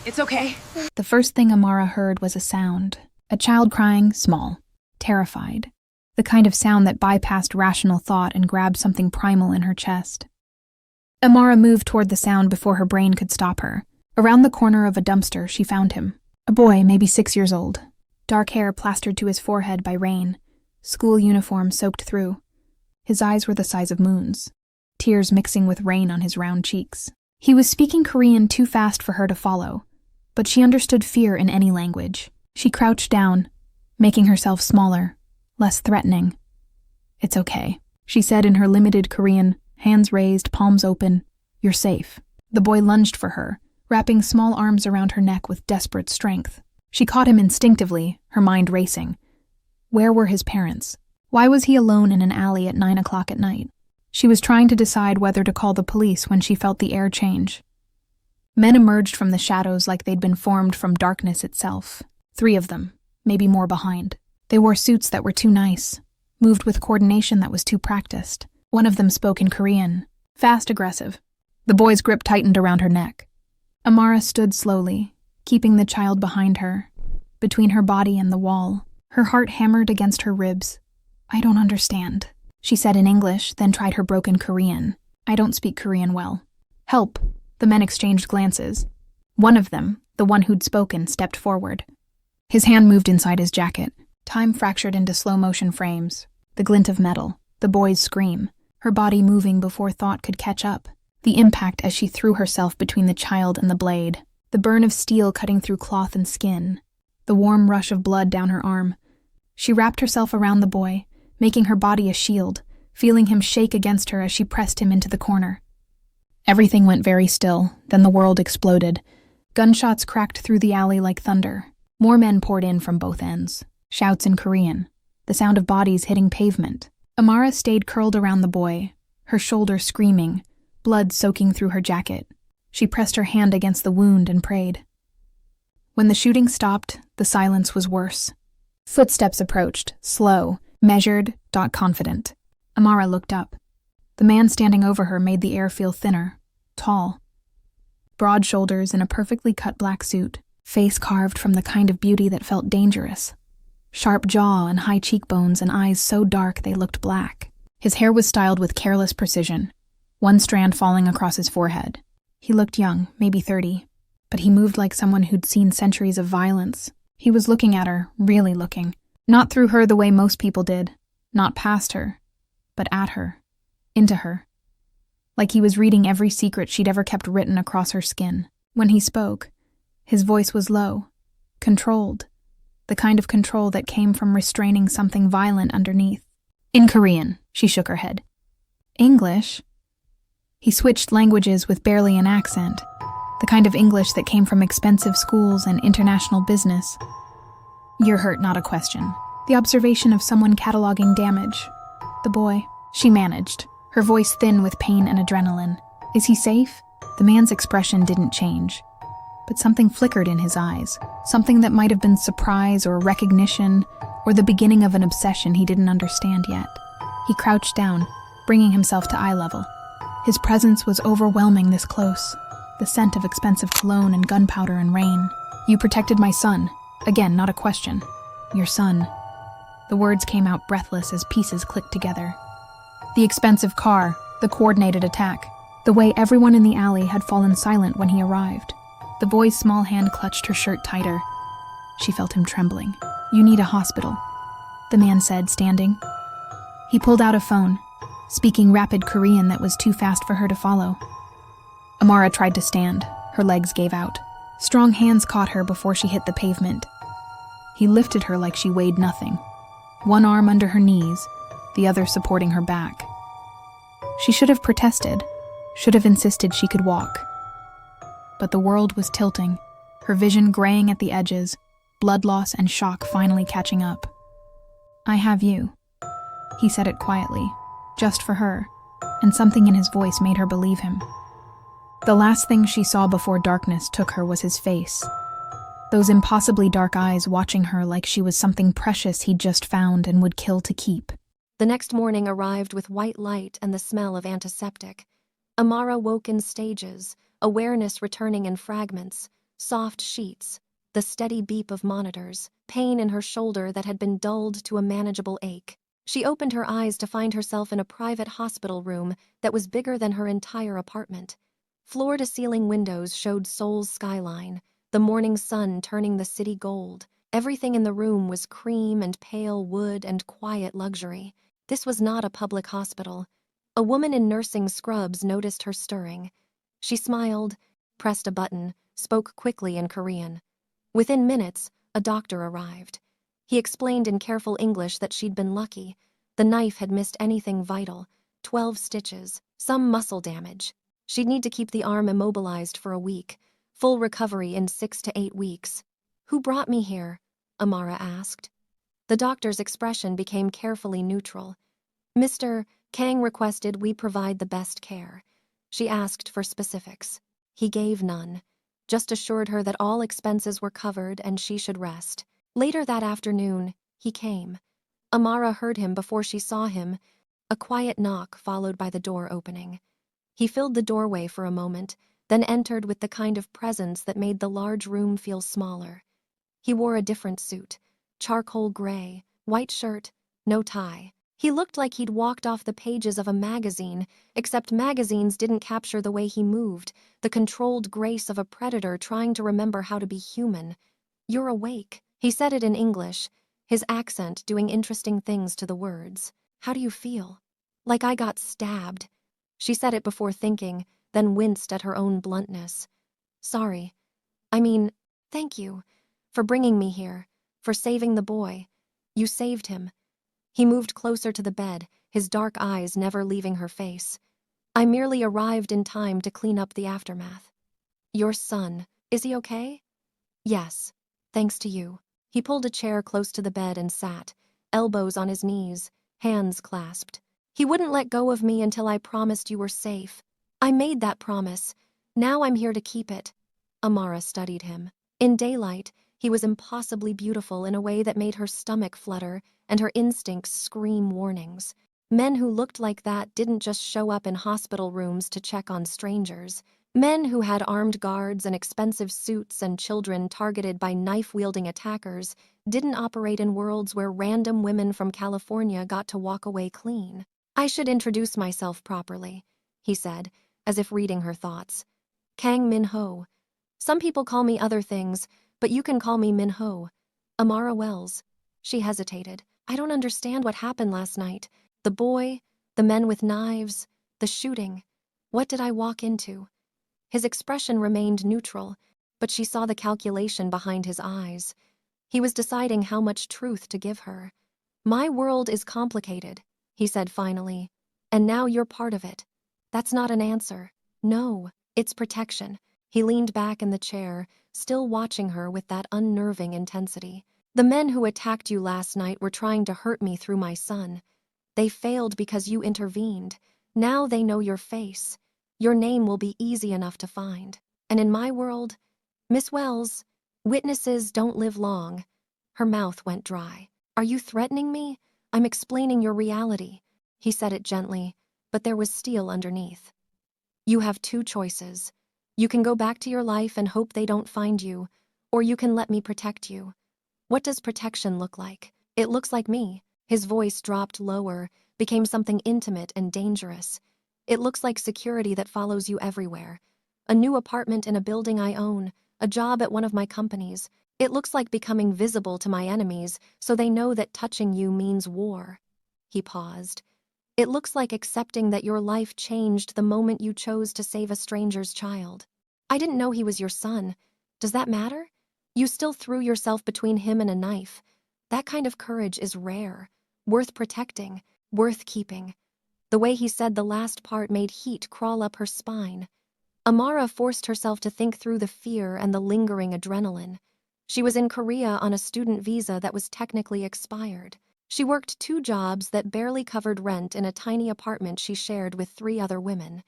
It's okay. The first thing Amara heard was a sound. A child crying, small, terrified. The kind of sound that bypassed rational thought and grabbed something primal in her chest. Amara moved toward the sound before her brain could stop her. Around the corner of a dumpster, she found him. A boy, maybe 6 years old. Dark hair plastered to his forehead by rain. School uniform soaked through. His eyes were the size of moons, tears mixing with rain on his round cheeks. He was speaking Korean too fast for her to follow, but she understood fear in any language. She crouched down, making herself smaller, less threatening. "It's okay," she said in her limited Korean, hands raised, palms open. "You're safe." The boy lunged for her, wrapping small arms around her neck with desperate strength. She caught him instinctively, her mind racing. Where were his parents? Why was he alone in an alley at 9 o'clock at night? She was trying to decide whether to call the police when she felt the air change. Men emerged from the shadows like they'd been formed from darkness itself. 3 of them, maybe more behind. They wore suits that were too nice, moved with coordination that was too practiced. One of them spoke in Korean, fast, aggressive. The boy's grip tightened around her neck. Amara stood slowly, keeping the child behind her, between her body and the wall. Her heart hammered against her ribs. "I don't understand," she said in English, then tried her broken Korean. "I don't speak Korean well." "Help." The men exchanged glances. One of them, the one who'd spoken, stepped forward. His hand moved inside his jacket. Time fractured into slow-motion frames. The glint of metal, the boy's scream, her body moving before thought could catch up. The impact as she threw herself between the child and the blade. The burn of steel cutting through cloth and skin. The warm rush of blood down her arm. She wrapped herself around the boy, making her body a shield, feeling him shake against her as she pressed him into the corner. Everything went very still, then the world exploded. Gunshots cracked through the alley like thunder. More men poured in from both ends. Shouts in Korean. The sound of bodies hitting pavement. Amara stayed curled around the boy, her shoulder screaming, blood soaking through her jacket. She pressed her hand against the wound and prayed. When the shooting stopped, the silence was worse. Footsteps approached, slow, measured, confident. Amara looked up. The man standing over her made the air feel thinner, tall. Broad shoulders in a perfectly cut black suit, face carved from the kind of beauty that felt dangerous. Sharp jaw and high cheekbones and eyes so dark they looked black. His hair was styled with careless precision, one strand falling across his forehead. He looked young, maybe 30, but he moved like someone who'd seen centuries of violence. He was looking at her, really looking. Not through her the way most people did, not past her, but at her, into her. Like he was reading every secret she'd ever kept written across her skin. When he spoke, his voice was low, controlled, the kind of control that came from restraining something violent underneath. In Korean, she shook her head. English? He switched languages with barely an accent, the kind of English that came from expensive schools and international business. "You're hurt, not a question." The observation of someone cataloging damage. "The boy," she managed, her voice thin with pain and adrenaline. "Is he safe?" The man's expression didn't change, but something flickered in his eyes, something that might have been surprise or recognition or the beginning of an obsession he didn't understand yet. He crouched down, bringing himself to eye level. His presence was overwhelming this close, the scent of expensive cologne and gunpowder and rain. "You protected my son." Again, not a question. "Your son." The words came out breathless as pieces clicked together. The expensive car, the coordinated attack, the way everyone in the alley had fallen silent when he arrived. The boy's small hand clutched her shirt tighter. She felt him trembling. "You need a hospital," the man said, standing. He pulled out a phone, speaking rapid Korean that was too fast for her to follow. Amara tried to stand. Her legs gave out. Strong hands caught her before she hit the pavement. He lifted her like she weighed nothing, one arm under her knees, the other supporting her back. She should have protested, should have insisted she could walk. But the world was tilting, her vision graying at the edges, blood loss and shock finally catching up. "I have you," he said it quietly, just for her, and something in his voice made her believe him. The last thing she saw before darkness took her was his face. Those impossibly dark eyes watching her like she was something precious he'd just found and would kill to keep. The next morning arrived with white light and the smell of antiseptic. Amara woke in stages, awareness returning in fragments. Soft sheets, the steady beep of monitors, pain in her shoulder that had been dulled to a manageable ache. She opened her eyes to find herself in a private hospital room that was bigger than her entire apartment. Floor-to-ceiling windows showed Seoul's skyline, the morning sun turning the city gold. Everything in the room was cream and pale wood and quiet luxury. This was not a public hospital. A woman in nursing scrubs noticed her stirring. She smiled, pressed a button, spoke quickly in Korean. Within minutes, a doctor arrived. He explained in careful English that she'd been lucky. The knife had missed anything vital, 12 stitches, some muscle damage. She'd need to keep the arm immobilized for a week, full recovery in 6 to 8 weeks. "Who brought me here?" Amara asked. The doctor's expression became carefully neutral. "Mr. Kang requested we provide the best care." She asked for specifics. He gave none, just assured her that all expenses were covered and she should rest. Later that afternoon, he came. Amara heard him before she saw him, a quiet knock followed by the door opening. He filled the doorway for a moment, then entered with the kind of presence that made the large room feel smaller. He wore a different suit, charcoal gray, white shirt, no tie. He looked like he'd walked off the pages of a magazine, except magazines didn't capture the way he moved, the controlled grace of a predator trying to remember how to be human. "You're awake." He said it in English, his accent doing interesting things to the words. "How do you feel?" "Like I got stabbed." She said it before thinking, then winced at her own bluntness. "Sorry. I mean, thank you. For bringing me here. For saving the boy. You saved him." He moved closer to the bed, his dark eyes never leaving her face. "I merely arrived in time to clean up the aftermath." "Your son, is he okay?" "Yes. Thanks to you." He pulled a chair close to the bed and sat, elbows on his knees, hands clasped. "He wouldn't let go of me until I promised you were safe. I made that promise. Now I'm here to keep it." Amara studied him. In daylight, he was impossibly beautiful in a way that made her stomach flutter and her instincts scream warnings. Men who looked like that didn't just show up in hospital rooms to check on strangers. Men who had armed guards and expensive suits and children targeted by knife-wielding attackers didn't operate in worlds where random women from California got to walk away clean. "I should introduce myself properly," he said, as if reading her thoughts. "Kang Min-ho. Some people call me other things, but you can call me Min-ho. Amara Wells." She hesitated. "I don't understand what happened last night. The boy, the men with knives, the shooting. What did I walk into?" His expression remained neutral, but she saw the calculation behind his eyes. He was deciding how much truth to give her. "My world is complicated," he said finally, "and now you're part of it." "That's not an answer." "No, it's protection." He leaned back in the chair, still watching her with that unnerving intensity. "The men who attacked you last night were trying to hurt me through my son. They failed because you intervened. Now they know your face. Your name will be easy enough to find. And in my world, Miss Wells, witnesses don't live long." Her mouth went dry. "Are you threatening me? I'm explaining your reality." He said it gently, but there was steel underneath. "You have two choices. You can go back to your life and hope they don't find you, or you can let me protect you." "What does protection look like?" "It looks like me." His voice dropped lower, became something intimate and dangerous. "It looks like security that follows you everywhere. A new apartment in a building I own, a job at one of my companies. It looks like becoming visible to my enemies so they know that touching you means war." He paused. "It looks like accepting that your life changed the moment you chose to save a stranger's child." "I didn't know he was your son. Does that matter? You still threw yourself between him and a knife. That kind of courage is rare, worth protecting, worth keeping." The way he said the last part made heat crawl up her spine. Amara forced herself to think through the fear and the lingering adrenaline. She was in Korea on a student visa that was technically expired. She worked 2 jobs that barely covered rent in a tiny apartment she shared with 3 other women.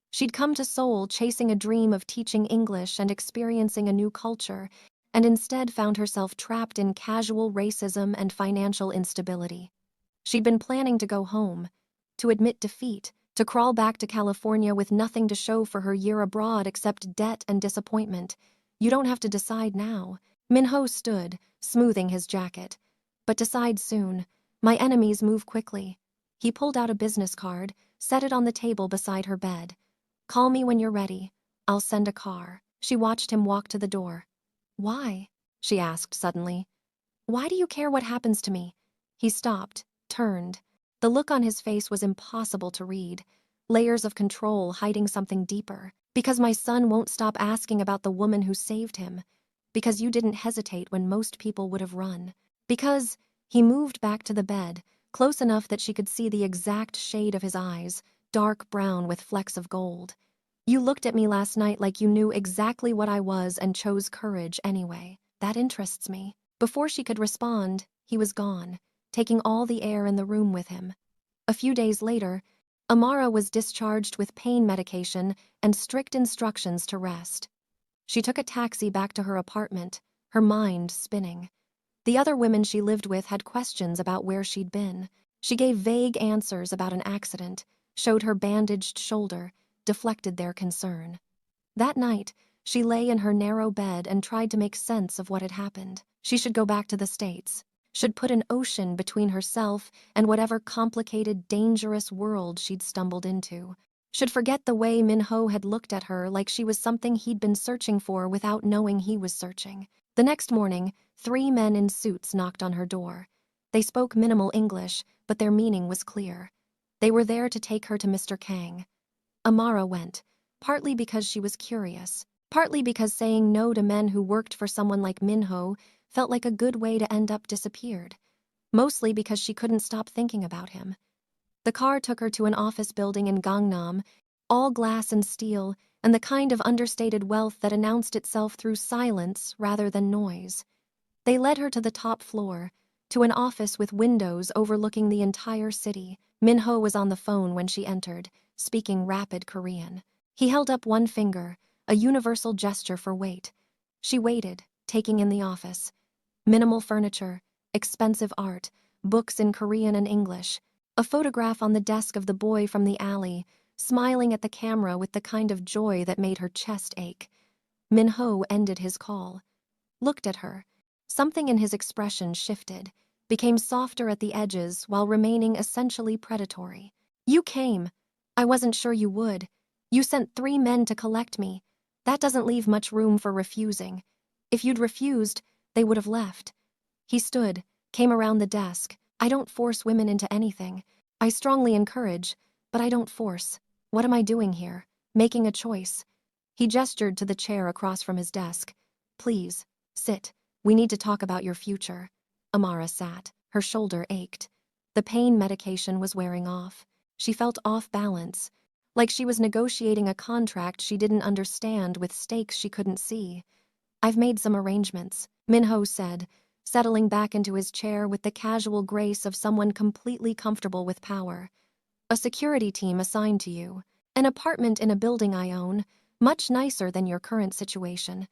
She'd come to Seoul chasing a dream of teaching English and experiencing a new culture, and instead found herself trapped in casual racism and financial instability. She'd been planning to go home, to admit defeat, to crawl back to California with nothing to show for her year abroad except debt and disappointment. You don't have to decide now. Minho stood, smoothing his jacket. But decide soon. My enemies move quickly. He pulled out a business card, set it on the table beside her bed. Call me when you're ready. I'll send a car. She watched him walk to the door. Why? She asked suddenly. Why do you care what happens to me? He stopped, turned. The look on his face was impossible to read. Layers of control hiding something deeper. Because my son won't stop asking about the woman who saved him. Because you didn't hesitate when most people would have run. Because he moved back to the bed, close enough that she could see the exact shade of his eyes, dark brown with flecks of gold. You looked at me last night like you knew exactly what I was and chose courage anyway. That interests me. Before she could respond, he was gone, taking all the air in the room with him. A few days later, Amara was discharged with pain medication and strict instructions to rest. She took a taxi back to her apartment, her mind spinning. The other women she lived with had questions about where she'd been. She gave vague answers about an accident, showed her bandaged shoulder, deflected their concern. That night, she lay in her narrow bed and tried to make sense of what had happened. She should go back to the States, should put an ocean between herself and whatever complicated, dangerous world she'd stumbled into. Should forget the way Minho had looked at her like she was something he'd been searching for without knowing he was searching. The next morning, 3 men in suits knocked on her door. They spoke minimal English, but their meaning was clear. They were there to take her to Mr. Kang. Amara went, partly because she was curious, partly because saying no to men who worked for someone like Minho felt like a good way to end up disappeared, mostly because she couldn't stop thinking about him. The car took her to an office building in Gangnam, all glass and steel, and the kind of understated wealth that announced itself through silence rather than noise. They led her to the top floor, to an office with windows overlooking the entire city. Minho was on the phone when she entered, speaking rapid Korean. He held up one finger, a universal gesture for wait. She waited, taking in the office. Minimal furniture, expensive art, books in Korean and English, a photograph on the desk of the boy from the alley, smiling at the camera with the kind of joy that made her chest ache. Minho ended his call. Looked at her. Something in his expression shifted, became softer at the edges while remaining essentially predatory. You came. I wasn't sure you would. You sent 3 men to collect me. That doesn't leave much room for refusing. If you'd refused, they would have left. He stood, came around the desk. I don't force women into anything. I strongly encourage, but I don't force. What am I doing here? Making a choice. He gestured to the chair across from his desk. Please, sit. We need to talk about your future. Amara sat. Her shoulder ached. The pain medication was wearing off. She felt off balance, like she was negotiating a contract she didn't understand with stakes she couldn't see. I've made some arrangements, Minho said, settling back into his chair with the casual grace of someone completely comfortable with power. A security team assigned to you. An apartment in a building I own, much nicer than your current situation.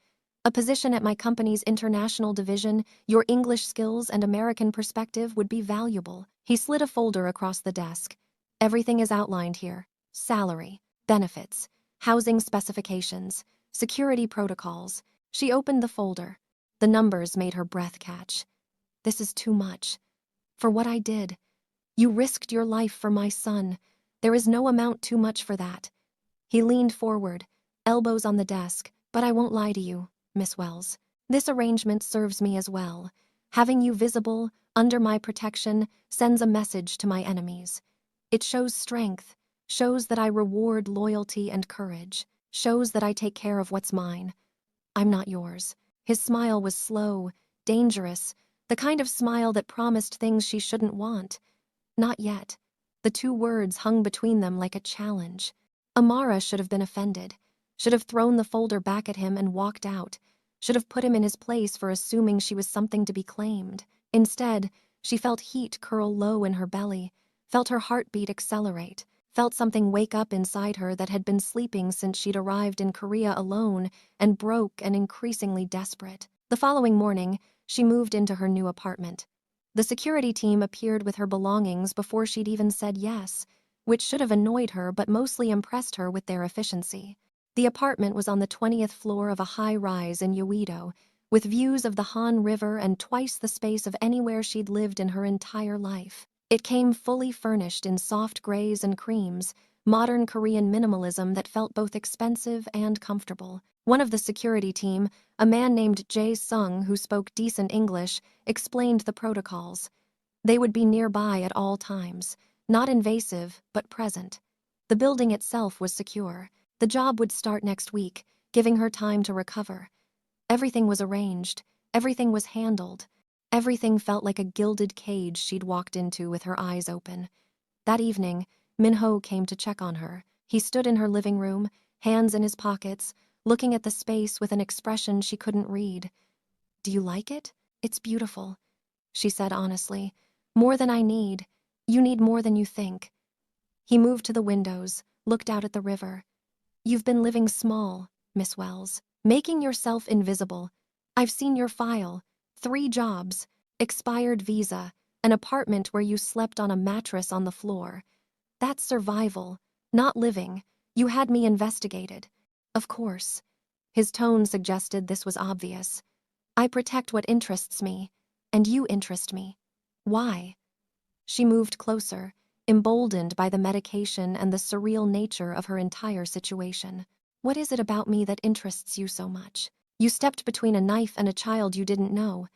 A position at my company's international division, your English skills and American perspective would be valuable. He slid a folder across the desk. Everything is outlined here. Salary, benefits, housing specifications, security protocols. She opened the folder. The numbers made her breath catch. This is too much. For what I did. You risked your life for my son. There is no amount too much for that. He leaned forward, elbows on the desk. But I won't lie to you, Miss Wells. This arrangement serves me as well. Having you visible, under my protection, sends a message to my enemies. It shows strength, shows that I reward loyalty and courage, shows that I take care of what's mine. I'm not yours. His smile was slow, dangerous, the kind of smile that promised things she shouldn't want. Not yet. The 2 words hung between them like a challenge. Amara should have been offended, should have thrown the folder back at him and walked out, should have put him in his place for assuming she was something to be claimed. Instead, she felt heat curl low in her belly, felt her heartbeat accelerate, felt something wake up inside her that had been sleeping since she'd arrived in Korea alone and broke and increasingly desperate. The following morning, she moved into her new apartment. The security team appeared with her belongings before she'd even said yes, which should have annoyed her but mostly impressed her with their efficiency. The apartment was on the 20th floor of a high-rise in Yeouido, with views of the Han River and twice the space of anywhere she'd lived in her entire life. It came fully furnished in soft grays and creams, modern Korean minimalism that felt both expensive and comfortable. One of the security team, a man named Jae Sung who spoke decent English, explained the protocols. They would be nearby at all times, not invasive, but present. The building itself was secure. The job would start next week, giving her time to recover. Everything was arranged, everything was handled. Everything felt like a gilded cage she'd walked into with her eyes open. That evening, Minho came to check on her. He stood in her living room, hands in his pockets, looking at the space with an expression she couldn't read. "Do you like it? It's beautiful," she said honestly. "More than I need. You need more than you think." He moved to the windows, looked out at the river. "You've been living small, Miss Wells, making yourself invisible. I've seen your file. 3 jobs, expired visa, an apartment where you slept on a mattress on the floor. That's survival, not living. You had me investigated." "Of course." His tone suggested this was obvious. "I protect what interests me, and you interest me. Why?" She moved closer, emboldened by the medication and the surreal nature of her entire situation. "What is it about me that interests you so much? You stepped between a knife and a child you didn't know."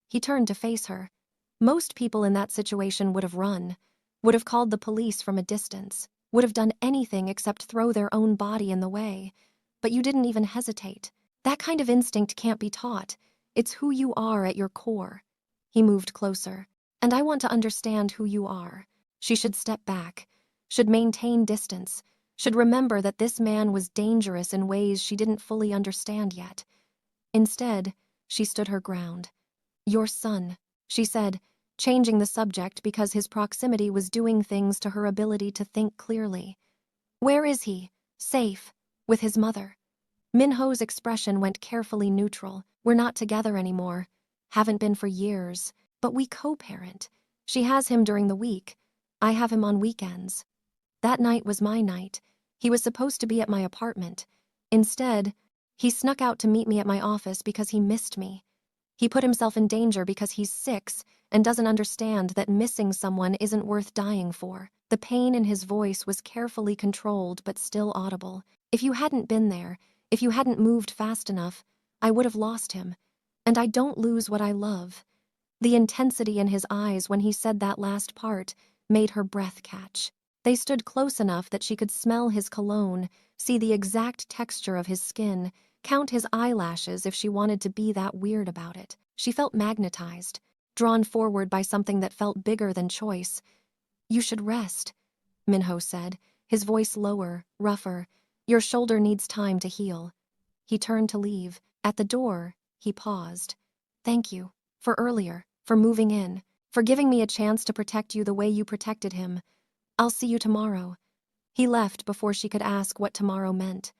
He turned to face her. Most people in that situation would have run, would have called the police from a distance, would have done anything except throw their own body in the way. But you didn't even hesitate. That kind of instinct can't be taught. It's who you are at your core. He moved closer. "And I want to understand who you are." She should step back, should maintain distance, should remember that this man was dangerous in ways she didn't fully understand yet. Instead, she stood her ground. "Your son," she said, changing the subject because his proximity was doing things to her ability to think clearly. "Where is he? Safe? With his mother?" Minho's expression went carefully neutral. "We're not together anymore. Haven't been for years. But we co-parent. She has him during the week. I have him on weekends. That night was my night. He was supposed to be at my apartment. Instead, he snuck out to meet me at my office because he missed me. He put himself in danger because he's 6 and doesn't understand that missing someone isn't worth dying for." The pain in his voice was carefully controlled but still audible. "If you hadn't been there, if you hadn't moved fast enough, I would have lost him. And I don't lose what I love." The intensity in his eyes when he said that last part made her breath catch. They stood close enough that she could smell his cologne, see the exact texture of his skin, count his eyelashes if she wanted to be that weird about it. She felt magnetized, drawn forward by something that felt bigger than choice. "You should rest," Minho said, his voice lower, rougher. "Your shoulder needs time to heal." He turned to leave. At the door, he paused. "Thank you. For earlier, for moving in, for giving me a chance to protect you the way you protected him. I'll see you tomorrow." He left before she could ask what tomorrow meant.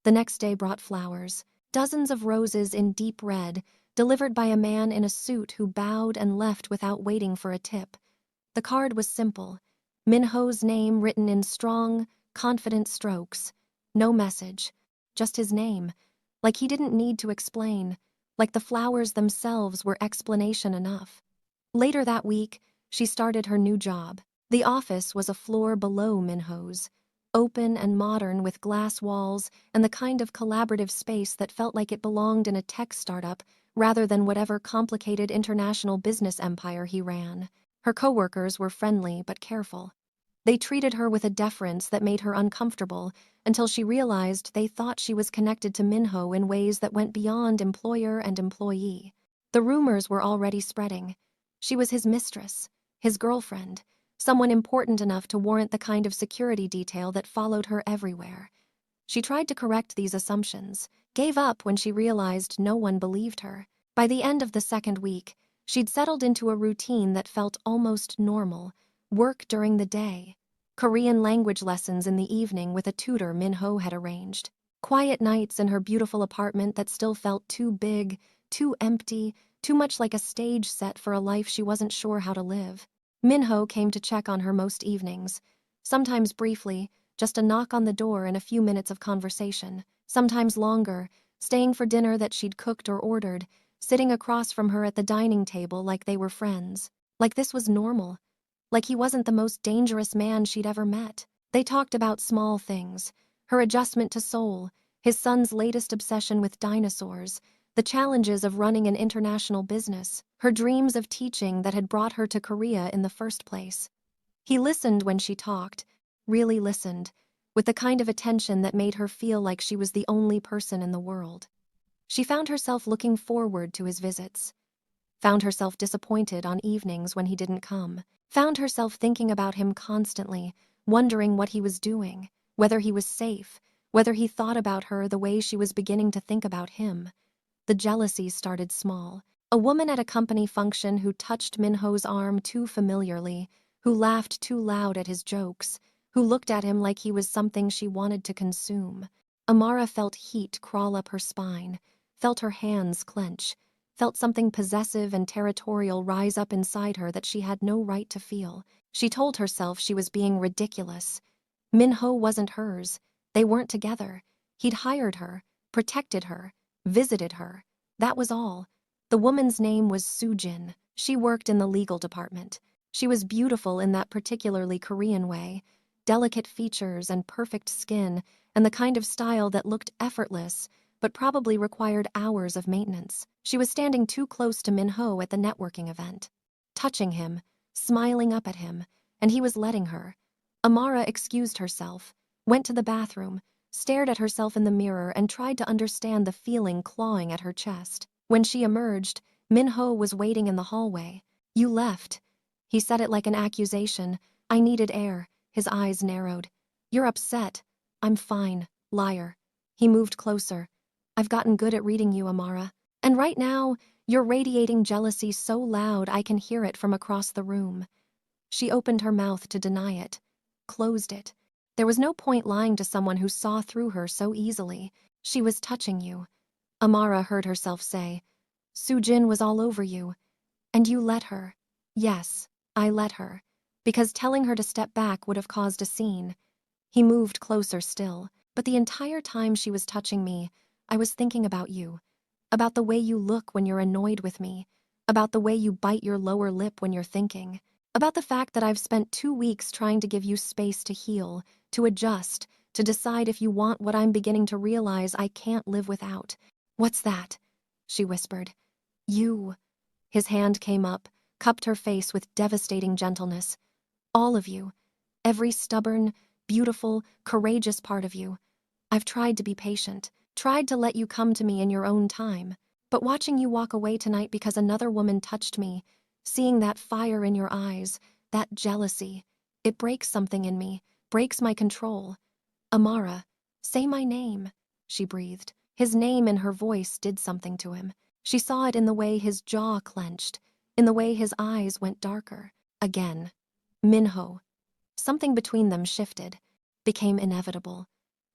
The next day brought flowers, dozens of roses in deep red, delivered by a man in a suit who bowed and left without waiting for a tip. The card was simple, Minho's name written in strong, confident strokes. No message, just his name, like he didn't need to explain, like the flowers themselves were explanation enough. Later that week, she started her new job. The office was a floor below Minho's, open and modern with glass walls and the kind of collaborative space that felt like it belonged in a tech startup rather than whatever complicated international business empire he ran. Her coworkers were friendly but careful. They treated her with a deference that made her uncomfortable until she realized they thought she was connected to Minho in ways that went beyond employer and employee. The rumors were already spreading. She was his mistress, his girlfriend, someone important enough to warrant the kind of security detail that followed her everywhere. She tried to correct these assumptions, gave up when she realized no one believed her. By the end of the second week, she'd settled into a routine that felt almost normal: work during the day, Korean language lessons in the evening with a tutor Minho had arranged, quiet nights in her beautiful apartment that still felt too big, too empty, too much like a stage set for a life she wasn't sure how to live. Minho came to check on her most evenings, sometimes briefly, just a knock on the door and a few minutes of conversation, sometimes longer, staying for dinner that she'd cooked or ordered, sitting across from her at the dining table like they were friends, like this was normal, like he wasn't the most dangerous man she'd ever met. They talked about small things, her adjustment to Seoul, his son's latest obsession with dinosaurs, the challenges of running an international business, her dreams of teaching that had brought her to Korea in the first place. He listened when she talked, really listened, with the kind of attention that made her feel like she was the only person in the world. She found herself looking forward to his visits, found herself disappointed on evenings when he didn't come, found herself thinking about him constantly, wondering what he was doing, whether he was safe, whether he thought about her the way she was beginning to think about him. The jealousy started small. A woman at a company function who touched Minho's arm too familiarly, who laughed too loud at his jokes, who looked at him like he was something she wanted to consume. Amara felt heat crawl up her spine, felt her hands clench, felt something possessive and territorial rise up inside her that she had no right to feel. She told herself she was being ridiculous. Minho wasn't hers. They weren't together. He'd hired her, protected her, visited her. That was all. The woman's name was Soo-jin. She worked in the legal department. She was beautiful in that particularly Korean way, delicate features and perfect skin, and the kind of style that looked effortless, but probably required hours of maintenance. She was standing too close to Minho at the networking event, touching him, smiling up at him, and he was letting her. Amara excused herself, went to the bathroom, stared at herself in the mirror and tried to understand the feeling clawing at her chest. When she emerged, Minho was waiting in the hallway. "You left." He said it like an accusation. "I needed air." His eyes narrowed. "You're upset." "I'm fine, liar." He moved closer. "I've gotten good at reading you, Amara. And right now, you're radiating jealousy so loud I can hear it from across the room." She opened her mouth to deny it, closed it. There was no point lying to someone who saw through her so easily. "She was touching you," Amara heard herself say. "Soo-jin was all over you. And you let her." "Yes, I let her. Because telling her to step back would have caused a scene." He moved closer still. "But the entire time she was touching me, I was thinking about you. About the way you look when you're annoyed with me. About the way you bite your lower lip when you're thinking. About the fact that I've spent 2 weeks trying to give you space to heal, to adjust, to decide if you want what I'm beginning to realize I can't live without." "What's that?" she whispered. "You." His hand came up, cupped her face with devastating gentleness. "All of you. Every stubborn, beautiful, courageous part of you. I've tried to be patient, tried to let you come to me in your own time. But watching you walk away tonight because another woman touched me, seeing that fire in your eyes, that jealousy, it breaks something in me, breaks my control. Amara, say my name," she breathed. His name in her voice did something to him. She saw it in the way his jaw clenched, in the way his eyes went darker. Again. Minho. Something between them shifted, became inevitable.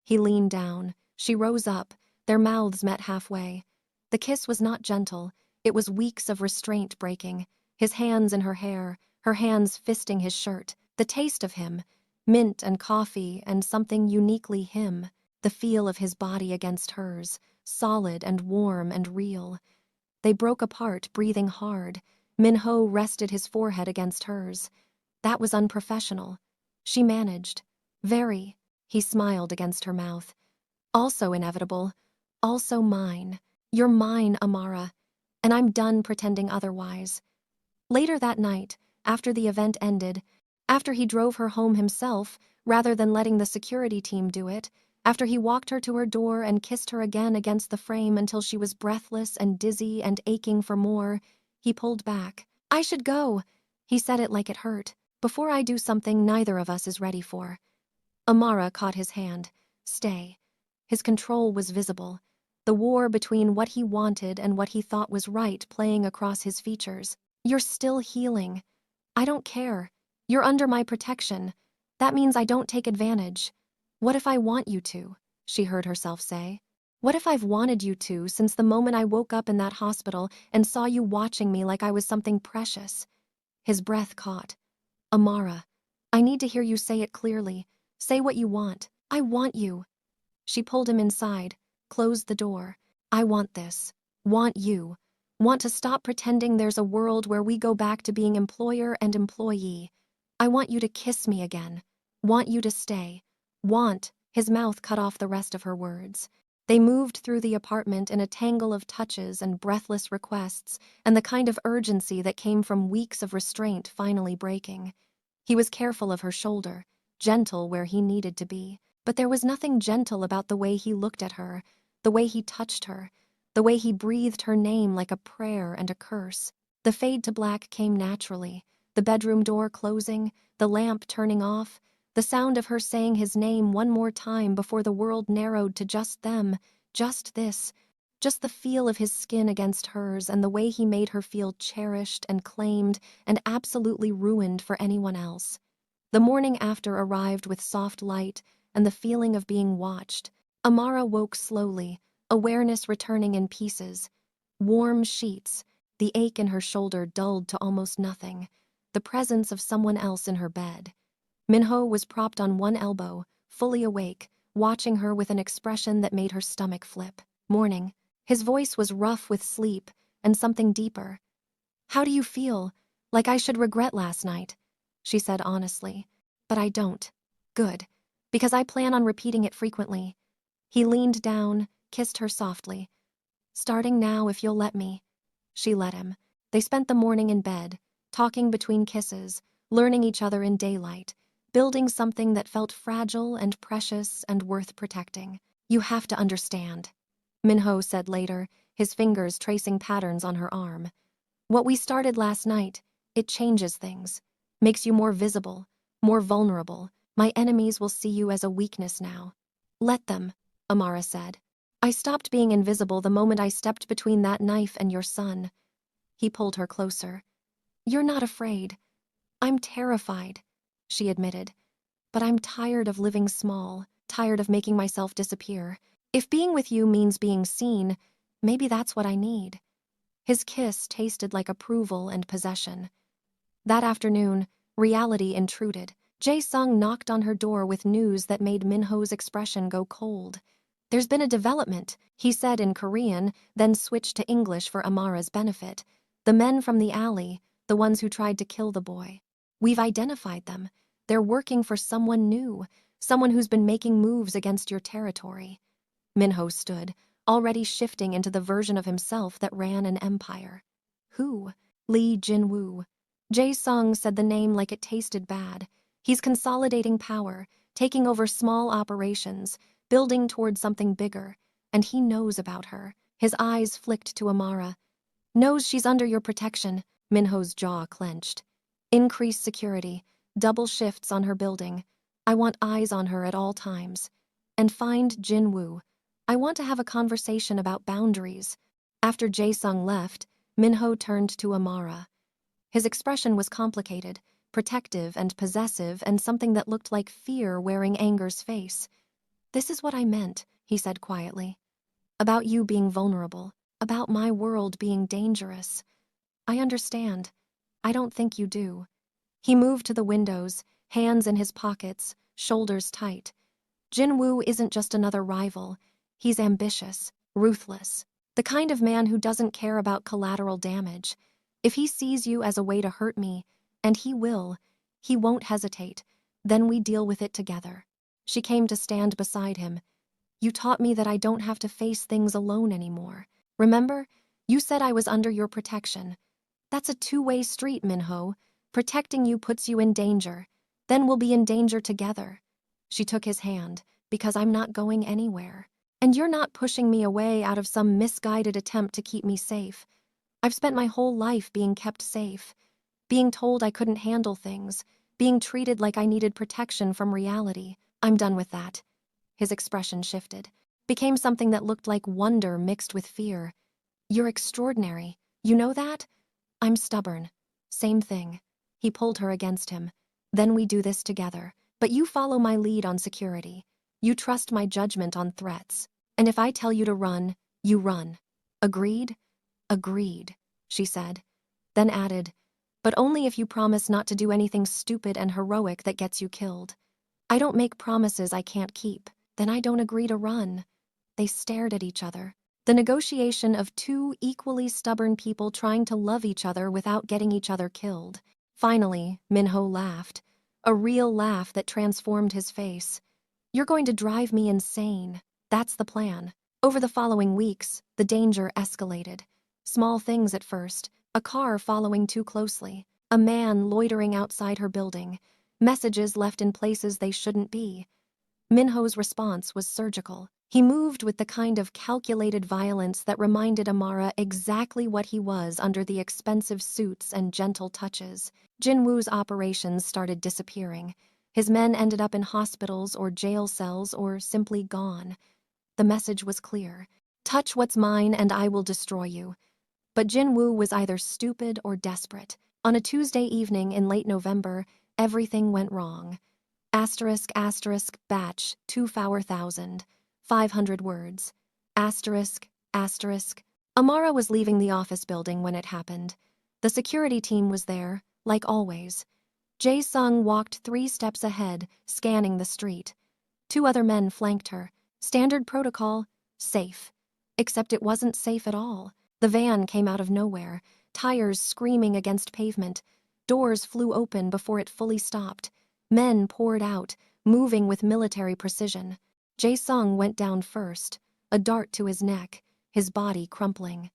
He leaned down. She rose up. Their mouths met halfway. The kiss was not gentle. It was weeks of restraint breaking. His hands in her hair, her hands fisting his shirt. The taste of him, mint and coffee and something uniquely him. The feel of his body against hers, solid and warm and real. They broke apart, breathing hard. Minho rested his forehead against hers. That was unprofessional. She managed. Very. He smiled against her mouth. Also inevitable. Also mine. You're mine, Amara. And I'm done pretending otherwise. Later that night, after the event ended, after he drove her home himself, rather than letting the security team do it, after he walked her to her door and kissed her again against the frame until she was breathless and dizzy and aching for more, he pulled back. "I should go." He said it like it hurt. "Before I do something neither of us is ready for." Amara caught his hand. "Stay." His control was visible. The war between what he wanted and what he thought was right playing across his features. "You're still healing. I don't care. You're under my protection. That means I don't take advantage. What if I want you to?" she heard herself say. "What if I've wanted you to since the moment I woke up in that hospital and saw you watching me like I was something precious?" His breath caught. "Amara, I need to hear you say it clearly. Say what you want. I want you. She pulled him inside, closed the door. I want this. Want you. Want to stop pretending there's a world where we go back to being employer and employee. I want you to kiss me again. Want you to stay. Want. His mouth cut off the rest of her words. They moved through the apartment in a tangle of touches and breathless requests, and the kind of urgency that came from weeks of restraint finally breaking. He was careful of her shoulder, gentle where he needed to be, but there was nothing gentle about the way he looked at her, the way he touched her, the way he breathed her name like a prayer and a curse. The fade to black came naturally, the bedroom door closing, the lamp turning off, the sound of her saying his name one more time before the world narrowed to just them, just this, just the feel of his skin against hers and the way he made her feel cherished and claimed and absolutely ruined for anyone else. The morning after arrived with soft light and the feeling of being watched. Amara woke slowly, awareness returning in pieces. Warm sheets, the ache in her shoulder dulled to almost nothing, the presence of someone else in her bed. Minho was propped on one elbow, fully awake, watching her with an expression that made her stomach flip. Morning. His voice was rough with sleep and something deeper. How do you feel? Like I should regret last night, she said honestly. But I don't. Good. Because I plan on repeating it frequently. He leaned down, kissed her softly. Starting now if you'll let me. She let him. They spent the morning in bed, talking between kisses, learning each other in daylight, building something that felt fragile and precious and worth protecting. You have to understand, Minho said later, his fingers tracing patterns on her arm. What we started last night, it changes things, makes you more visible, more vulnerable. My enemies will see you as a weakness now. Let them, Amara said. I stopped being invisible the moment I stepped between that knife and your son. He pulled her closer. You're not afraid. I'm terrified, she admitted. But I'm tired of living small, tired of making myself disappear. If being with you means being seen, maybe that's what I need. His kiss tasted like approval and possession. That afternoon, reality intruded. Jae-sung knocked on her door with news that made Minho's expression go cold. There's been a development, he said in Korean, then switched to English for Amara's benefit. The men from the alley, the ones who tried to kill the boy. We've identified them. They're working for someone new, someone who's been making moves against your territory. Minho stood, already shifting into the version of himself that ran an empire. Who? Lee Jin-woo. Jae-sung said the name like it tasted bad. He's consolidating power, taking over small operations, building toward something bigger, and he knows about her. His eyes flicked to Amara. Knows she's under your protection. Minho's jaw clenched. Increased security, double shifts on her building. I want eyes on her at all times. And find Jin-woo. I want to have a conversation about boundaries. After Jae-sung left, Minho turned to Amara. His expression was complicated, protective and possessive, and something that looked like fear wearing anger's face. This is what I meant, he said quietly. About you being vulnerable, about my world being dangerous. I understand. I don't think you do. He moved to the windows, hands in his pockets, shoulders tight. Jin-woo isn't just another rival. He's ambitious, ruthless, the kind of man who doesn't care about collateral damage. If he sees you as a way to hurt me, and he will, he won't hesitate. Then we deal with it together. She came to stand beside him. You taught me that I don't have to face things alone anymore. Remember? You said I was under your protection. That's a two-way street, Minho. Protecting you puts you in danger. Then we'll be in danger together. She took his hand, because I'm not going anywhere. And you're not pushing me away out of some misguided attempt to keep me safe. I've spent my whole life being kept safe, being told I couldn't handle things, being treated like I needed protection from reality. I'm done with that. His expression shifted, became something that looked like wonder mixed with fear. You're extraordinary. You know that? I'm stubborn. Same thing. He pulled her against him. Then we do this together. But you follow my lead on security. You trust my judgment on threats. And if I tell you to run, you run. Agreed? Agreed, she said. Then added, but only if you promise not to do anything stupid and heroic that gets you killed. I don't make promises I can't keep. Then I don't agree to run. They stared at each other. The negotiation of two equally stubborn people trying to love each other without getting each other killed. Finally, Minho laughed. A real laugh that transformed his face. You're going to drive me insane. That's the plan. Over the following weeks, the danger escalated. Small things at first. A car following too closely. A man loitering outside her building. Messages left in places they shouldn't be. Minho's response was surgical. He moved with the kind of calculated violence that reminded Amara exactly what he was under the expensive suits and gentle touches. Jinwoo's operations started disappearing. His men ended up in hospitals or jail cells or simply gone. The message was clear. Touch what's mine and I will destroy you. But Jinwoo was either stupid or desperate. On a Tuesday evening in late November, everything went wrong. ***, batch, 2,000, 500 words. ***. Amara was leaving the office building when it happened. The security team was there, like always. Jae-sung walked 3 steps ahead, scanning the street. 2 other men flanked her. Standard protocol, safe. Except it wasn't safe at all. The van came out of nowhere, tires screaming against pavement. Doors flew open before it fully stopped. Men poured out, moving with military precision. Jae-sung went down first, a dart to his neck, his body crumpling.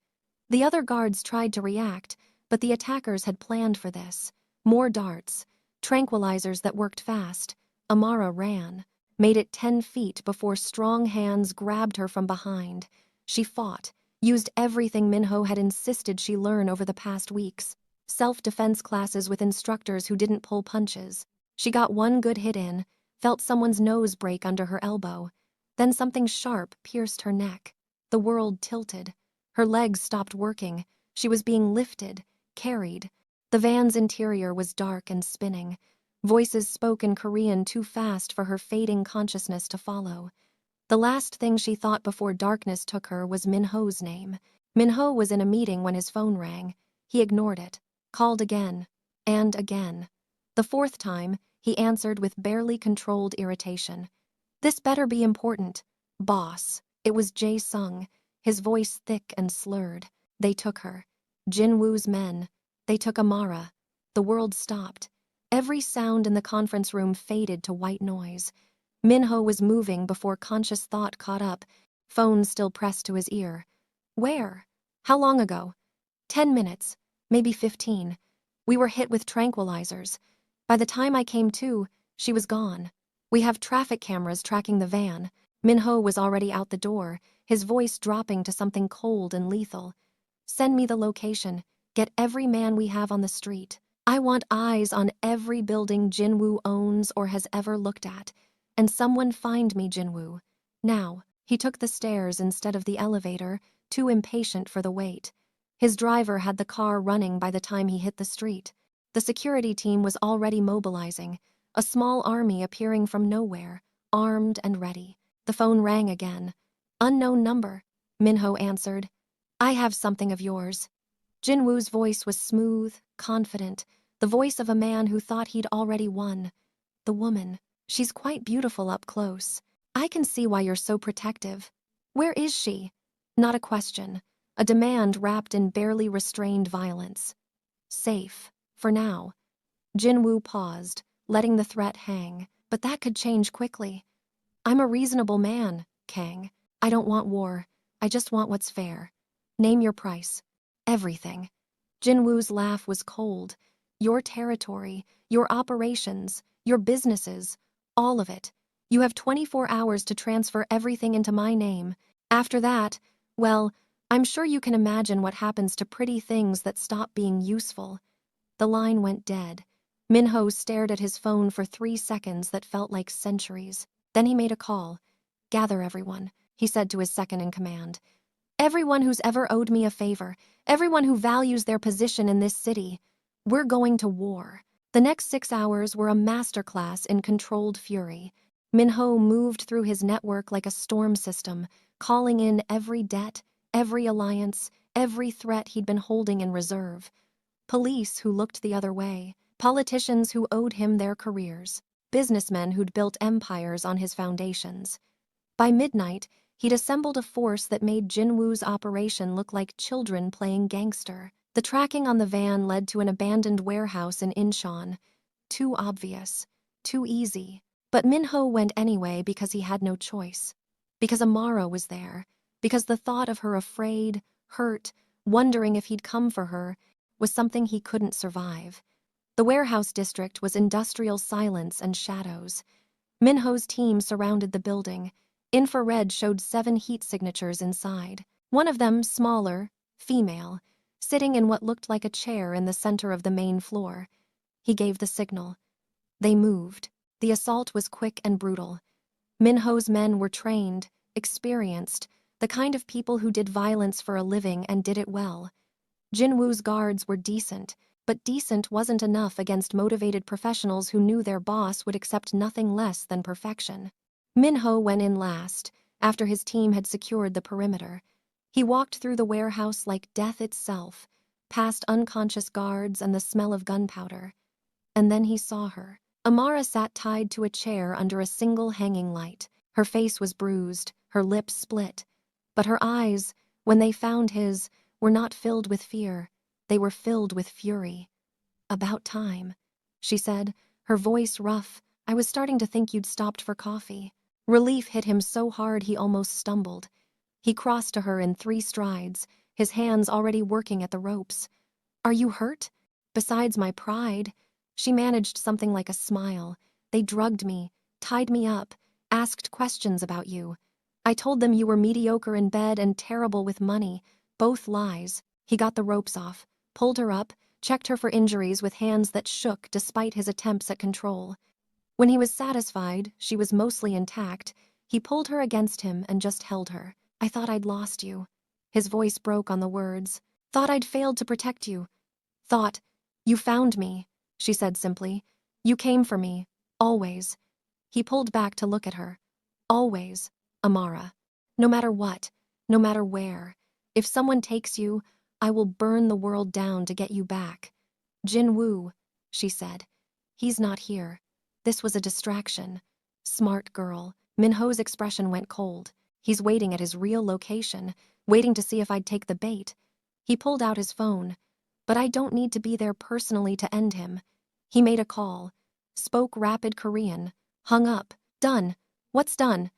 The other guards tried to react, but the attackers had planned for this. More darts, tranquilizers that worked fast. Amara ran, made it 10 feet before strong hands grabbed her from behind. She fought, used everything Minho had insisted she learn over the past weeks. Self-defense classes with instructors who didn't pull punches. She got 1 good hit in, felt someone's nose break under her elbow. Then something sharp pierced her neck. The world tilted. Her legs stopped working. She was being lifted, carried. The van's interior was dark and spinning. Voices spoke in Korean too fast for her fading consciousness to follow. The last thing she thought before darkness took her was Minho's name. Minho was in a meeting when his phone rang. He ignored it, called again, and again. The 4th time, he answered with barely controlled irritation. This better be important. Boss. It was Jae-sung, his voice thick and slurred. They took her. Jinwoo's men. They took Amara. The world stopped. Every sound in the conference room faded to white noise. Minho was moving before conscious thought caught up, phone still pressed to his ear. Where? How long ago? 10 minutes, maybe 15. We were hit with tranquilizers. By the time I came to, she was gone. We have traffic cameras tracking the van. Minho was already out the door, his voice dropping to something cold and lethal. Send me the location. Get every man we have on the street. I want eyes on every building Jinwoo owns or has ever looked at. And someone find me Jinwoo. Now. He took the stairs instead of the elevator, too impatient for the wait. His driver had the car running by the time he hit the street. The security team was already mobilizing, a small army appearing from nowhere, armed and ready. The phone rang again. Unknown number, Minho answered. I have something of yours. Jinwoo's voice was smooth, confident, the voice of a man who thought he'd already won. The woman, she's quite beautiful up close. I can see why you're so protective. Where is she? Not a question, a demand wrapped in barely restrained violence. Safe, for now. Jinwoo paused, letting the threat hang, but that could change quickly. I'm a reasonable man, Kang. I don't want war. I just want what's fair. Name your price. Everything. Jinwoo's laugh was cold. Your territory, your operations, your businesses, all of it. You have 24 hours to transfer everything into my name. After that, well, I'm sure you can imagine what happens to pretty things that stop being useful. The line went dead. Minho stared at his phone for 3 seconds that felt like centuries. Then he made a call. Gather everyone, he said to his second in command. Everyone who's ever owed me a favor, everyone who values their position in this city. We're going to war. The next 6 hours were a masterclass in controlled fury. Minho moved through his network like a storm system, calling in every debt, every alliance, every threat he'd been holding in reserve. Police who looked the other way, politicians who owed him their careers. businessmen who'd built empires on his foundations. By midnight, he'd assembled a force that made Jinwoo's operation look like children playing gangster. The tracking on the van led to an abandoned warehouse in Incheon. Too obvious, too easy. But Minho went anyway because he had no choice. Because Amara was there. Because the thought of her afraid, hurt, wondering if he'd come for her was something he couldn't survive. The warehouse district was industrial silence and shadows. Minho's team surrounded the building. Infrared showed 7 heat signatures inside. One of them, smaller, female, sitting in what looked like a chair in the center of the main floor. He gave the signal. They moved. The assault was quick and brutal. Minho's men were trained, experienced, the kind of people who did violence for a living and did it well. Jinwoo's guards were decent, but decent wasn't enough against motivated professionals who knew their boss would accept nothing less than perfection. Minho went in last, after his team had secured the perimeter. He walked through the warehouse like death itself, past unconscious guards and the smell of gunpowder. And then he saw her. Amara sat tied to a chair under a single hanging light. Her face was bruised, her lips split. But her eyes, when they found his, were not filled with fear. They were filled with fury. "About time," she said, her voice rough. "I was starting to think you'd stopped for coffee." Relief hit him so hard he almost stumbled. He crossed to her in 3 strides, his hands already working at the ropes. "Are you hurt?" "Besides my pride," she managed something like a smile. "They drugged me, tied me up, asked questions about you. I told them you were mediocre in bed and terrible with money, both lies." He got the ropes off, pulled her up, checked her for injuries with hands that shook despite his attempts at control. When he was satisfied she was mostly intact, he pulled her against him and just held her. "I thought I'd lost you." His voice broke on the words. "Thought I'd failed to protect you. Thought, you found me," she said simply. "You came for me, always." He pulled back to look at her. "Always, Amara. No matter what, no matter where. If someone takes you, I will burn the world down to get you back." "Jinwoo," she said. "He's not here. This was a distraction." "Smart girl." Minho's expression went cold. "He's waiting at his real location, waiting to see if I'd take the bait." He pulled out his phone. "But I don't need to be there personally to end him." He made a call, spoke rapid Korean, hung up. "Done. What's done?"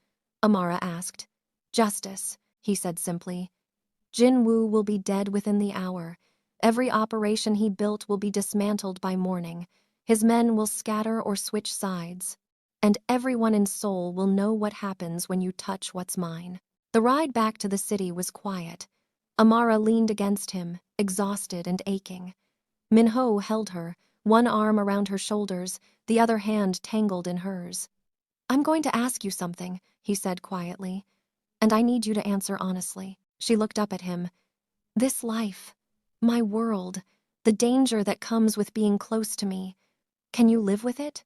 Amara asked. "Justice," he said simply. "Jinwoo will be dead within the hour. Every operation he built will be dismantled by morning. His men will scatter or switch sides. And everyone in Seoul will know what happens when you touch what's mine." The ride back to the city was quiet. Amara leaned against him, exhausted and aching. Minho held her, one arm around her shoulders, the other hand tangled in hers. "I'm going to ask you something," he said quietly. "And I need you to answer honestly." She looked up at him. "This life, my world, the danger that comes with being close to me, can you live with it?"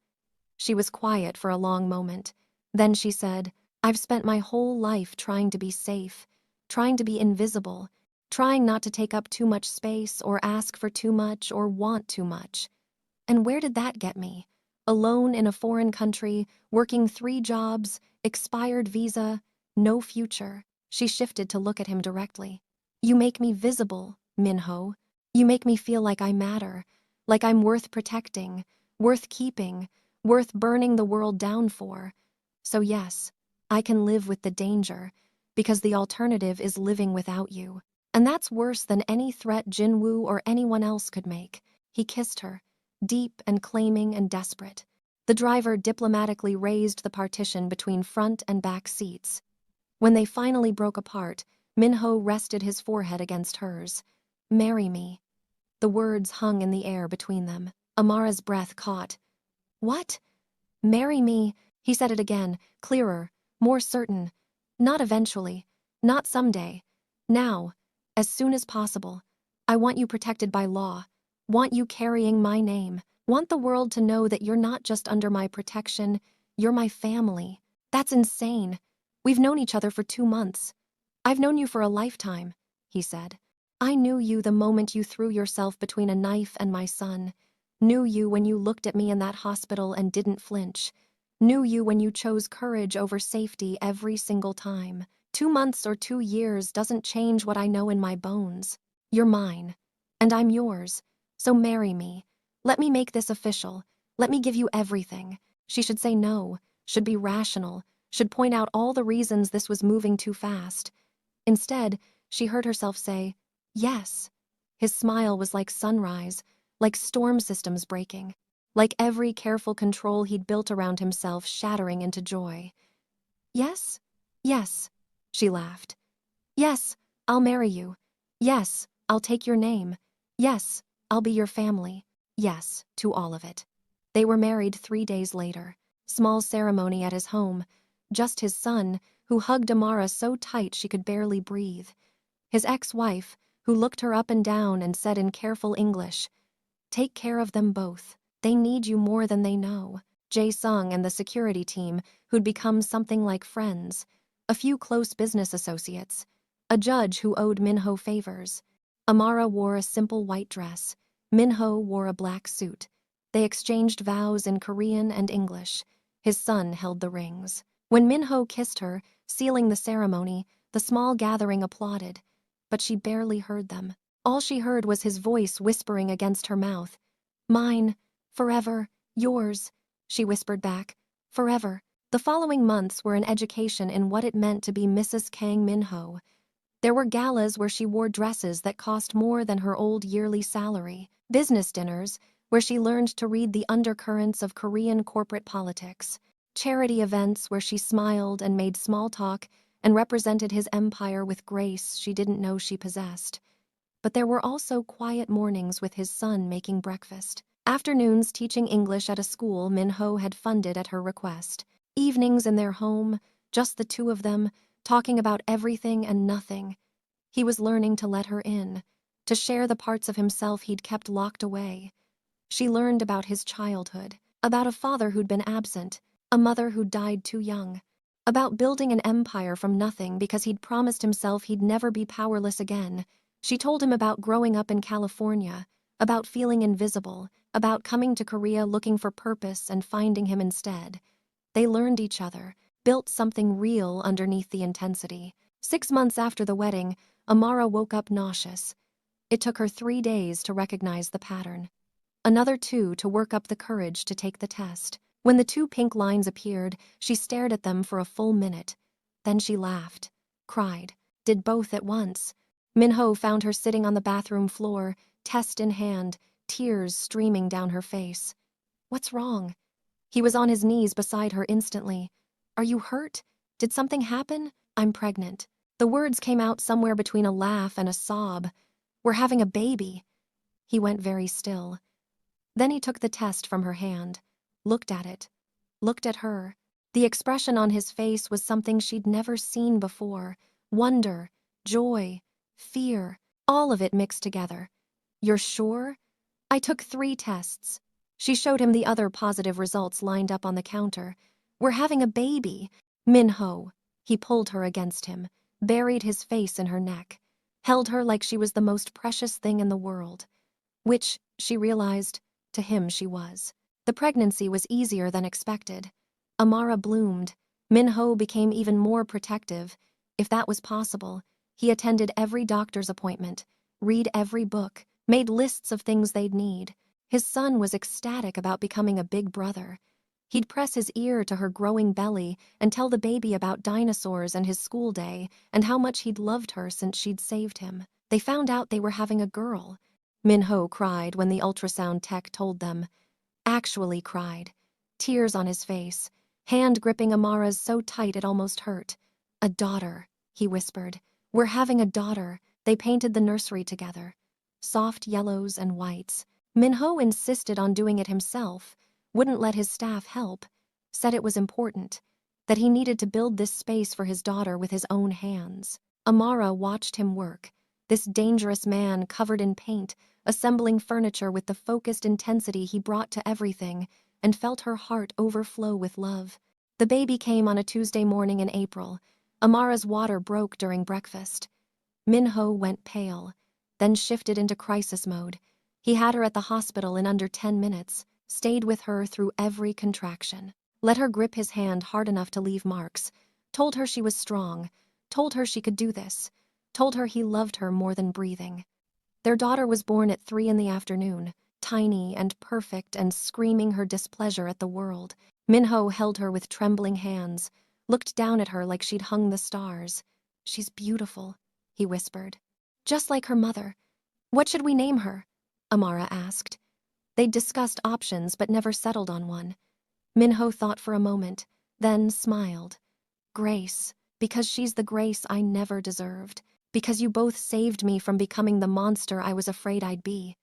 She was quiet for a long moment. Then she said, "I've spent my whole life trying to be safe, trying to be invisible, trying not to take up too much space or ask for too much or want too much. And where did that get me? Alone in a foreign country, working 3 jobs, expired visa, no future." She shifted to look at him directly. "You make me visible, Minho. You make me feel like I matter, like I'm worth protecting, worth keeping, worth burning the world down for. So yes, I can live with the danger, because the alternative is living without you. And that's worse than any threat Jinwoo or anyone else could make." He kissed her, deep and claiming and desperate. The driver diplomatically raised the partition between front and back seats. When they finally broke apart, Minho rested his forehead against hers. "Marry me." The words hung in the air between them. Amara's breath caught. "What?" "Marry me." He said it again, clearer, more certain. "Not eventually, not someday. Now, as soon as possible. I want you protected by law. Want you carrying my name. Want the world to know that you're not just under my protection, you're my family." "That's insane. We've known each other for 2 months. I've known you for a lifetime," he said. "I knew you the moment you threw yourself between a knife and my son. Knew you when you looked at me in that hospital and didn't flinch. Knew you when you chose courage over safety every single time. 2 months or 2 years doesn't change what I know in my bones. You're mine, and I'm yours. So marry me. Let me make this official. Let me give you everything. She should say no, should be rational, should point out all the reasons this was moving too fast. Instead, she heard herself say, yes. His smile was like sunrise, like storm systems breaking, like every careful control he'd built around himself shattering into joy. Yes? Yes, she laughed. Yes, I'll marry you. Yes, I'll take your name. Yes, I'll be your family. Yes, to all of it. They were married 3 days later. Small ceremony at his home. Just his son, who hugged Amara so tight she could barely breathe. His ex-wife, who looked her up and down and said in careful English, "Take care of them both. They need you more than they know." Jae-sung and the security team, who'd become something like friends. A few close business associates. A judge who owed Minho favors. Amara wore a simple white dress. Minho wore a black suit. They exchanged vows in Korean and English. His son held the rings. When Minho kissed her, sealing the ceremony, the small gathering applauded. But she barely heard them. All she heard was his voice whispering against her mouth. "Mine, forever, yours," she whispered back. "Forever." The following months were an education in what it meant to be Mrs. Kang Minho. There were galas where she wore dresses that cost more than her old yearly salary. Business dinners, where she learned to read the undercurrents of Korean corporate politics. Charity events where she smiled and made small talk and represented his empire with grace she didn't know she possessed. But there were also quiet mornings with his son making breakfast. Afternoons teaching English at a school Minho had funded at her request. Evenings in their home, just the two of them, talking about everything and nothing. He was learning to let her in, to share the parts of himself he'd kept locked away. She learned about his childhood, about a father who'd been absent, a mother who'd died too young, about building an empire from nothing because he'd promised himself he'd never be powerless again. She told him about growing up in California, about feeling invisible, about coming to Korea looking for purpose and finding him instead. They learned each other, built something real underneath the intensity. 6 months after the wedding, Amara woke up nauseous. It took her 3 days to recognize the pattern. Another 2 to work up the courage to take the test. When the 2 pink lines appeared, she stared at them for a full minute. Then she laughed, cried, did both at once. Minho found her sitting on the bathroom floor, test in hand, tears streaming down her face. "What's wrong?" He was on his knees beside her instantly. "Are you hurt? Did something happen?" "I'm pregnant." The words came out somewhere between a laugh and a sob. "We're having a baby." He went very still. Then he took the test from her hand, looked at it, looked at her. The expression on his face was something she'd never seen before. Wonder, joy, fear, all of it mixed together. "You're sure?" "I took 3 tests." She showed him the other positive results lined up on the counter. "We're having a baby." "Minho." He pulled her against him, buried his face in her neck, held her like she was the most precious thing in the world. Which, she realized, to him she was. The pregnancy was easier than expected. Amara bloomed. Minho became even more protective. If that was possible, he attended every doctor's appointment, read every book, made lists of things they'd need. His son was ecstatic about becoming a big brother. He'd press his ear to her growing belly and tell the baby about dinosaurs and his school day and how much he'd loved her since she'd saved him. They found out they were having a girl. Minho cried when the ultrasound tech told them. Actually cried. Tears on his face, hand gripping Amara's so tight it almost hurt. "A daughter," he whispered. "We're having a daughter." They painted the nursery together. Soft yellows and whites. Minho insisted on doing it himself, wouldn't let his staff help, said it was important, that he needed to build this space for his daughter with his own hands. Amara watched him work, this dangerous man covered in paint, assembling furniture with the focused intensity he brought to everything, and felt her heart overflow with love. The baby came on a Tuesday morning in April. Amara's water broke during breakfast. Minho went pale, then shifted into crisis mode. He had her at the hospital in under 10 minutes, stayed with her through every contraction, let her grip his hand hard enough to leave marks, told her she was strong, told her she could do this, told her he loved her more than breathing. Their daughter was born at 3 in the afternoon, tiny and perfect and screaming her displeasure at the world. Minho held her with trembling hands, looked down at her like she'd hung the stars. "She's beautiful," he whispered. "Just like her mother. What should we name her?" Amara asked. They'd discussed options but never settled on one. Minho thought for a moment, then smiled. "Grace, because she's the Grace I never deserved. Because you both saved me from becoming the monster I was afraid I'd be."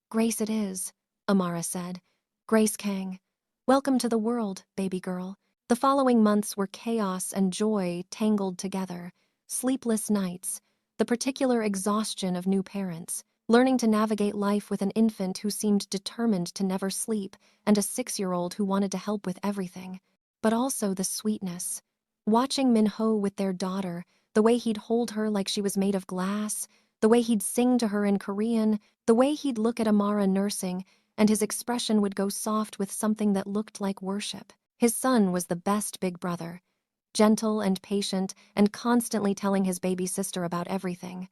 "Grace it is," Amara said. "Grace Kang. Welcome to the world, baby girl." The following months were chaos and joy tangled together, sleepless nights, the particular exhaustion of new parents, learning to navigate life with an infant who seemed determined to never sleep and a 6-year-old who wanted to help with everything. But also the sweetness. Watching Minho with their daughter, the way he'd hold her like she was made of glass, the way he'd sing to her in Korean, the way he'd look at Amara nursing, and his expression would go soft with something that looked like worship. His son was the best big brother, gentle and patient and constantly telling his baby sister about everything.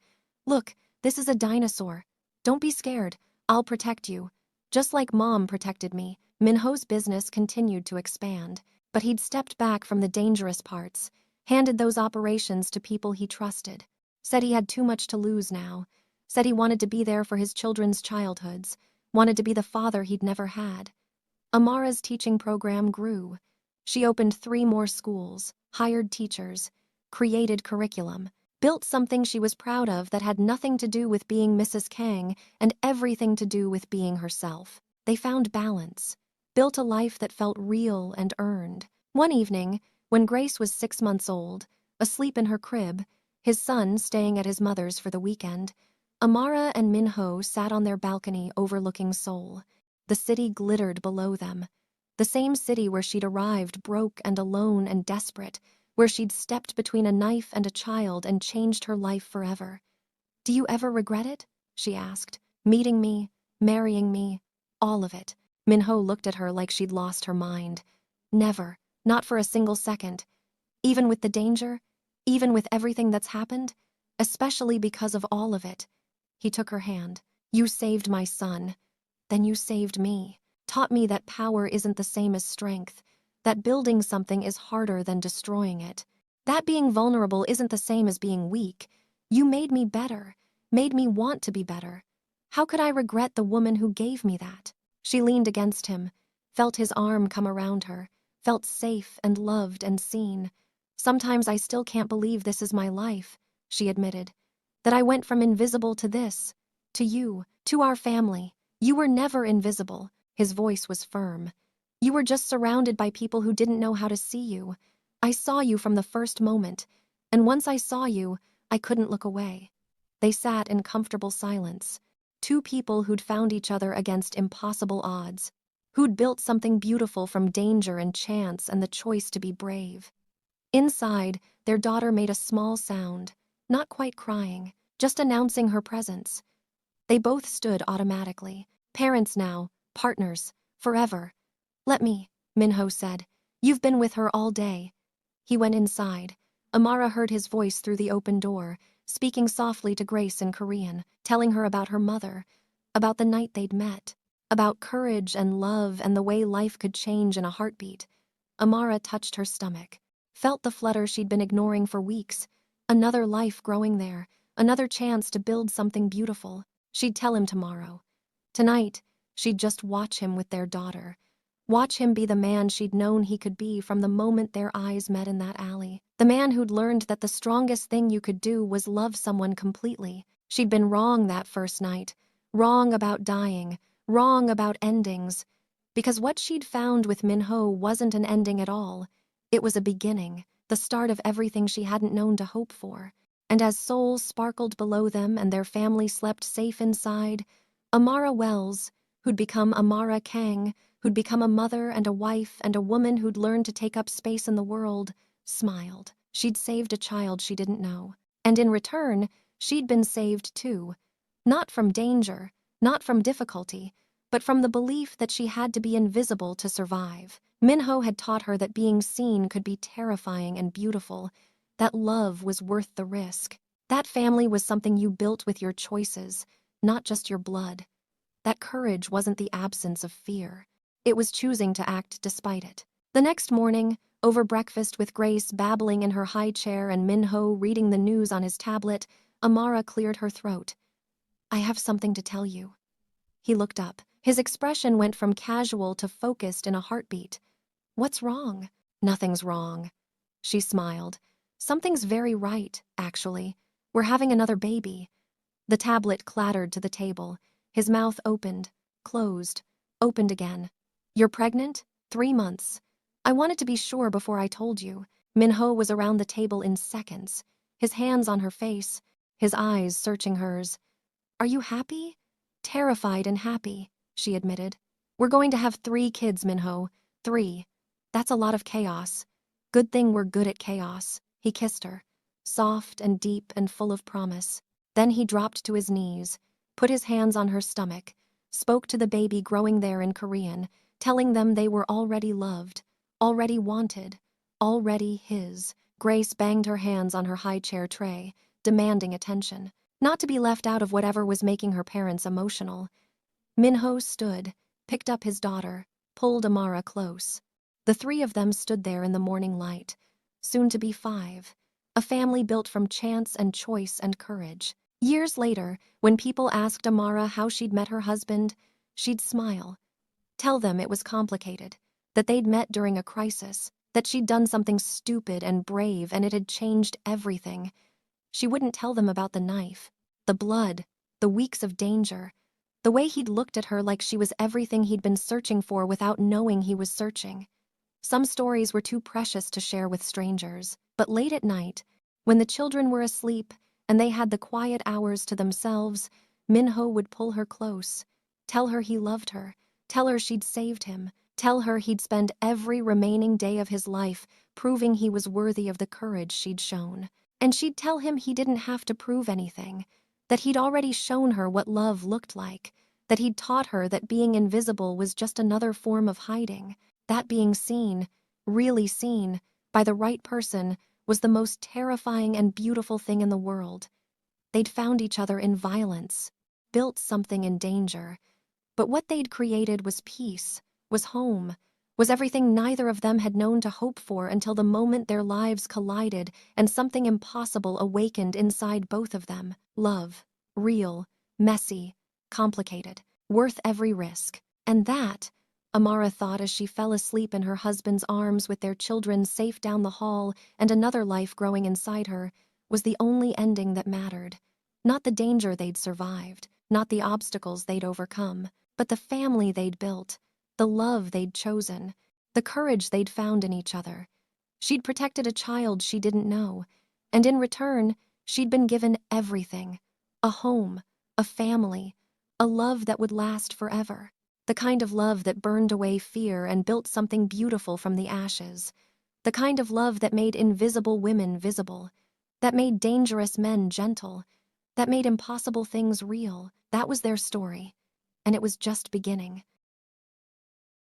"Look, this is a dinosaur. Don't be scared. I'll protect you." Just like Mom protected me, Minho's business continued to expand, but he'd stepped back from the dangerous parts, handed those operations to people he trusted, said he had too much to lose now, said he wanted to be there for his children's childhoods, wanted to be the father he'd never had. Amara's teaching program grew. She opened 3 more schools, hired teachers, created curriculum, built something she was proud of that had nothing to do with being Mrs. Kang and everything to do with being herself. They found balance, built a life that felt real and earned. One evening, when Grace was 6 months old, asleep in her crib, his son staying at his mother's for the weekend, Amara and Minho sat on their balcony overlooking Seoul. The city glittered below them. The same city where she'd arrived broke and alone and desperate, where she'd stepped between a knife and a child and changed her life forever. "Do you ever regret it?" she asked. "Meeting me, marrying me, all of it." Minho looked at her like she'd lost her mind. "Never, not for a single second. Even with the danger, even with everything that's happened, especially because of all of it." He took her hand. "You saved my son. Then you saved me. Taught me that power isn't the same as strength, that building something is harder than destroying it, that being vulnerable isn't the same as being weak. You made me better, made me want to be better. How could I regret the woman who gave me that?" She leaned against him, felt his arm come around her, felt safe and loved and seen. "Sometimes I still can't believe this is my life," she admitted. "That I went from invisible to this, to you, to our family. You were never invisible." His voice was firm. "You were just surrounded by people who didn't know how to see you. I saw you from the first moment, and once I saw you, I couldn't look away." They sat in comfortable silence, 2 people who'd found each other against impossible odds, who'd built something beautiful from danger and chance and the choice to be brave. Inside, their daughter made a small sound, not quite crying, just announcing her presence. They both stood automatically. Parents now, partners, forever. "Let me," Minho said. "You've been with her all day." He went inside. Amara heard his voice through the open door, speaking softly to Grace in Korean, telling her about her mother, about the night they'd met, about courage and love and the way life could change in a heartbeat. Amara touched her stomach, felt the flutter she'd been ignoring for weeks. Another life growing there, another chance to build something beautiful. She'd tell him tomorrow. Tonight, she'd just watch him with their daughter. Watch him be the man she'd known he could be from the moment their eyes met in that alley. The man who'd learned that the strongest thing you could do was love someone completely. She'd been wrong that first night. Wrong about dying. Wrong about endings. Because what she'd found with Minho wasn't an ending at all. It was a beginning, the start of everything she hadn't known to hope for. And as souls sparkled below them and their family slept safe inside, Amara Wells, who'd become Amara Kang, who'd become a mother and a wife and a woman who'd learned to take up space in the world, smiled. She'd saved a child she didn't know. And in return, she'd been saved too. Not from danger, not from difficulty, but from the belief that she had to be invisible to survive. Minho had taught her that being seen could be terrifying and beautiful, that love was worth the risk. That family was something you built with your choices, not just your blood. That courage wasn't the absence of fear. It was choosing to act despite it. The next morning, over breakfast with Grace babbling in her high chair and Minho reading the news on his tablet, Amara cleared her throat. "I have something to tell you." He looked up. His expression went from casual to focused in a heartbeat. "What's wrong?" "Nothing's wrong." She smiled. "Something's very right, actually. We're having another baby." The tablet clattered to the table. His mouth opened, closed, opened again. "You're pregnant? 3 months. I wanted to be sure before I told you." Minho was around the table in seconds, his hands on her face, his eyes searching hers. "Are you happy?" "Terrified and happy," she admitted. "We're going to have 3 kids, Minho. 3. That's a lot of chaos. Good thing we're good at chaos." He kissed her, soft and deep and full of promise. Then he dropped to his knees, put his hands on her stomach, spoke to the baby growing there in Korean, telling them they were already loved, already wanted, already his. Grace banged her hands on her high chair tray, demanding attention, not to be left out of whatever was making her parents emotional. Minho stood, picked up his daughter, pulled Amara close. The 3 of them stood there in the morning light, soon to be 5, a family built from chance and choice and courage. Years later, when people asked Amara how she'd met her husband, she'd smile, tell them it was complicated, that they'd met during a crisis, that she'd done something stupid and brave and it had changed everything. She wouldn't tell them about the knife, the blood, the weeks of danger, the way he'd looked at her like she was everything he'd been searching for without knowing he was searching. Some stories were too precious to share with strangers, but late at night, when the children were asleep and they had the quiet hours to themselves, Minho would pull her close, tell her he loved her, tell her she'd saved him, tell her he'd spend every remaining day of his life proving he was worthy of the courage she'd shown. And she'd tell him he didn't have to prove anything, that he'd already shown her what love looked like, that he'd taught her that being invisible was just another form of hiding, that being seen, really seen, by the right person was the most terrifying and beautiful thing in the world. They'd found each other in violence, built something in danger, but what they'd created was peace, was home, was everything neither of them had known to hope for until the moment their lives collided and something impossible awakened inside both of them. Love, real, messy, complicated, worth every risk. And that, Amara thought as she fell asleep in her husband's arms with their children safe down the hall and another life growing inside her, was the only ending that mattered. Not the danger they'd survived, not the obstacles they'd overcome, but the family they'd built, the love they'd chosen, the courage they'd found in each other. She'd protected a child she didn't know, and in return, she'd been given everything: a home, a family, a love that would last forever. The kind of love that burned away fear and built something beautiful from the ashes. The kind of love that made invisible women visible, that made dangerous men gentle, that made impossible things real. That was their story, and it was just beginning.